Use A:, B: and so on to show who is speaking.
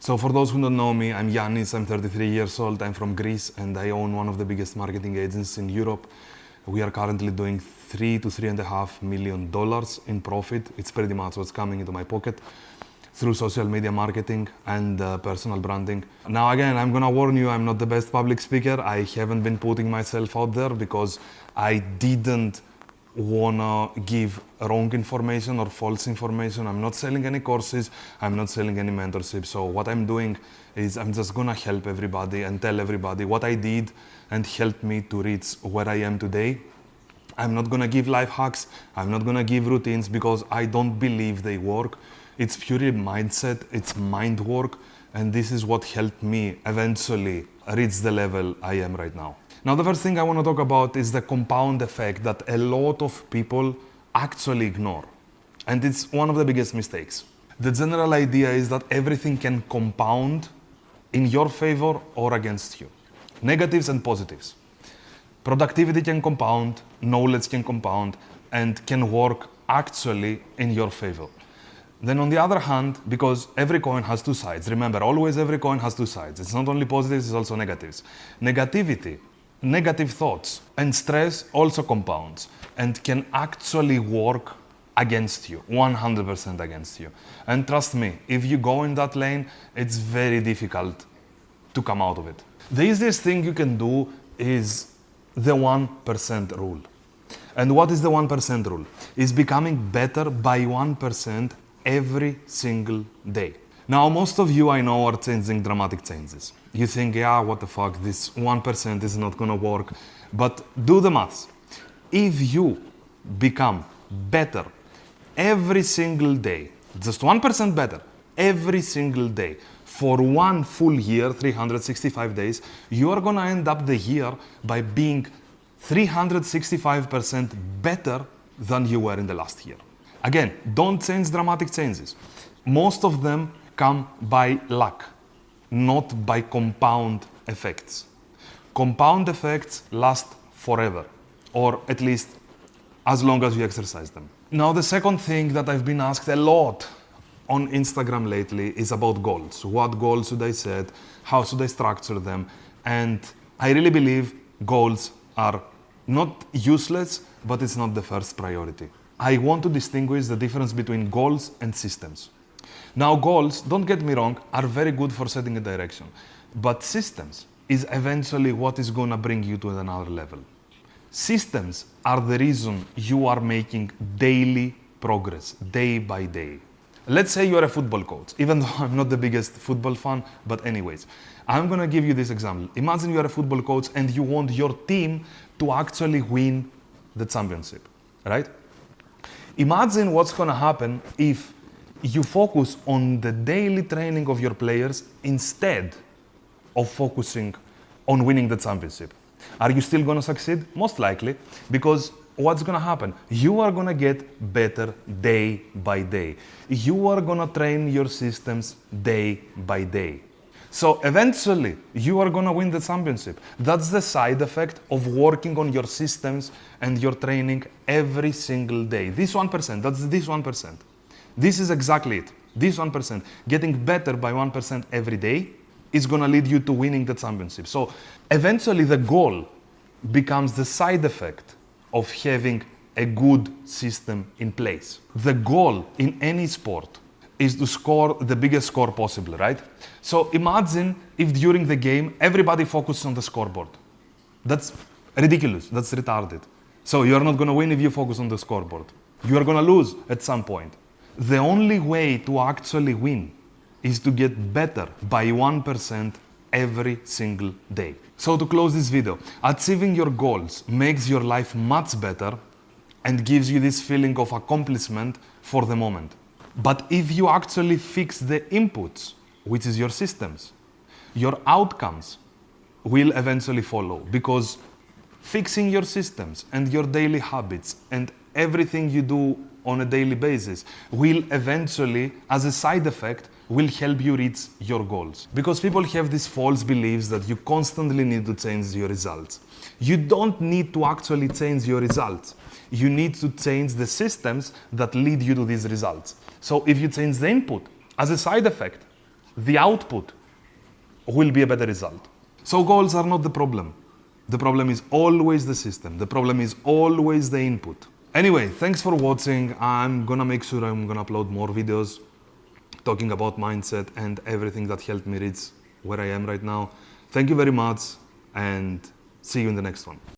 A: So for those who don't know me, I'm Yannis, I'm 33 years old, I'm from Greece, and I own one of the biggest marketing agencies in Europe. We are currently doing $3 to $3.5 million in profit. It's pretty much what's coming into my pocket through social media marketing and personal branding. Now again, I'm gonna warn you, I'm not the best public speaker. I haven't been putting myself out there because I didn't wanna give wrong information or false information. I'm not selling any courses, I'm not selling any mentorship. So what I'm doing is I'm just gonna help everybody and tell everybody what I did and help me to reach where I am today. I'm not gonna give life hacks, I'm not gonna give routines because I don't believe they work. It's purely mindset, it's mind work, and this is what helped me eventually reach the level I am right now. Now, the first thing I want to talk about is the compound effect that a lot of people actually ignore. And it's one of the biggest mistakes. The general idea is that everything can compound in your favor or against you. Negatives and positives. Productivity can compound, knowledge can compound, and can work actually in your favor. Then on the other hand, because every coin has two sides, remember, always every coin has two sides. It's not only positives, it's also negatives. Negativity, negative thoughts, and stress also compounds and can actually work against you, 100% against you. And trust me, if you go in that lane, it's very difficult to come out of it. The easiest thing you can do is the 1% rule. And what is the 1% rule? It's becoming better by 1% every single day. Now, most of you I know are changing dramatic changes. You think, yeah, what the fuck, this 1% is not gonna work. But do the maths. If you become better every single day, just 1% better every single day, for one full year, 365 days, you are gonna end up the year by being 365% better than you were in the last year. Again, don't change dramatic changes. Most of them come by luck, not by compound effects. Compound effects last forever, or at least as long as you exercise them. Now, the second thing that I've been asked a lot on Instagram lately is about goals. What goals should I set? How should I structure them? And I really believe goals are not useless, but it's not the first priority. I want to distinguish the difference between goals and systems. Now, goals, don't get me wrong, are very good for setting a direction, but systems is eventually what is gonna bring you to another level. Systems are the reason you are making daily progress, day by day. Let's say you're a football coach, even though I'm not the biggest football fan, but anyways, I'm gonna give you this example. Imagine you're a football coach and you want your team to actually win the championship, right? Imagine what's gonna happen if you focus on the daily training of your players instead of focusing on winning the championship. Are you still gonna succeed? Most likely, because what's gonna happen? You are gonna get better day by day. You are gonna train your systems day by day. So eventually, you are gonna win the championship. That's the side effect of working on your systems and your training every single day. This 1%, that's this 1%. This is exactly it. This 1%, getting better by 1% every day is gonna lead you to winning the championship. So eventually the goal becomes the side effect of having a good system in place. The goal in any sport is to score the biggest score possible, right? So imagine if during the game, everybody focuses on the scoreboard. That's ridiculous, that's retarded. So you're not gonna win if you focus on the scoreboard. You're gonna lose at some point. The only way to actually win is to get better by 1% every single day. So to close this video, achieving your goals makes your life much better and gives you this feeling of accomplishment for the moment. But if you actually fix the inputs, which is your systems, your outcomes will eventually follow, because fixing your systems and your daily habits and everything you do on a daily basis will eventually, as a side effect, will help you reach your goals. Because people have these false beliefs that you constantly need to change your results. You don't need to actually change your results. You need to change the systems that lead you to these results. So if you change the input, as a side effect, the output will be a better result. So goals are not the problem. The problem is always the system. The problem is always the input. Anyway, thanks for watching. I'm gonna make sure I'm gonna upload more videos talking about mindset and everything that helped me reach where I am right now. Thank you very much and see you in the next one.